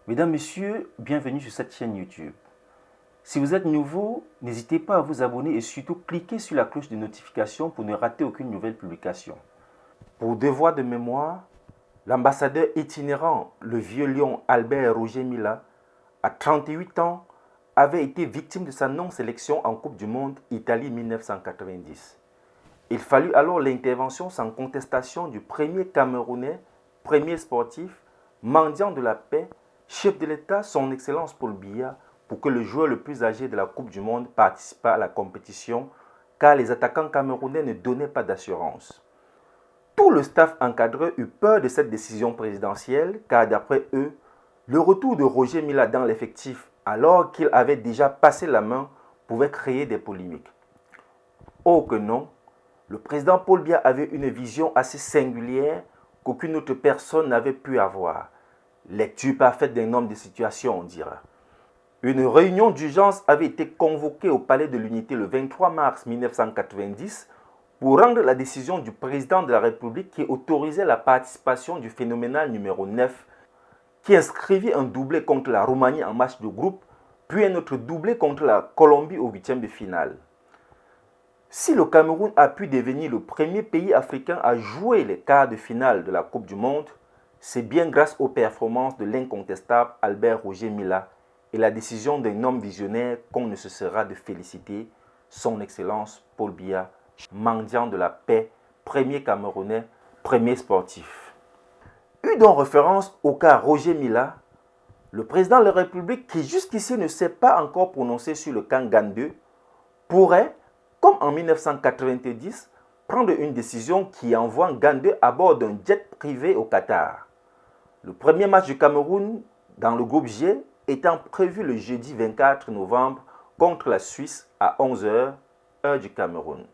Mesdames, Messieurs, bienvenue sur cette chaîne YouTube. Si vous êtes nouveau, n'hésitez pas à vous abonner et surtout cliquez sur la cloche de notification pour ne rater aucune nouvelle publication. Pour devoir de mémoire, l'ambassadeur itinérant, le vieux lion Albert Roger Mila, à 38 ans, avait été victime de sa non-sélection en Coupe du Monde Italie 1990. Il fallut alors l'intervention sans contestation du premier Camerounais, premier sportif, mendiant de la paix, chef de l'État, son Excellence Paul Biya, pour que le joueur le plus âgé de la Coupe du Monde participât à la compétition, car les attaquants camerounais ne donnaient pas d'assurance. Tout le staff encadré eut peur de cette décision présidentielle, car d'après eux, le retour de Roger Mila dans l'effectif, alors qu'il avait déjà passé la main, pouvait créer des polémiques. Oh que non! Le président Paul Biya avait une vision assez singulière qu'aucune autre personne n'avait pu avoir. Lecture parfaite d'un homme de situation, on dira. Une réunion d'urgence avait été convoquée au Palais de l'Unité le 23 mars 1990 pour rendre la décision du président de la République qui autorisait la participation du phénoménal numéro 9, qui inscrivit un doublé contre la Roumanie en match de groupe, puis un autre doublé contre la Colombie au huitième de finale. Si le Cameroun a pu devenir le premier pays africain à jouer les quarts de finale de la Coupe du Monde, c'est bien grâce aux performances de l'incontestable Albert Roger Mila et la décision d'un homme visionnaire qu'on ne cessera de féliciter, son Excellence Paul Biya, mendiant de la paix, premier Camerounais, premier sportif. Eu donc référence au cas Roger Mila, le président de la République, qui jusqu'ici ne s'est pas encore prononcé sur le camp GAN 2, pourrait, comme en 1990, prendre une décision qui envoie GAN 2 à bord d'un jet privé au Qatar. Le premier match du Cameroun dans le groupe G étant prévu le jeudi 24 novembre contre la Suisse à 11 h, heure du Cameroun.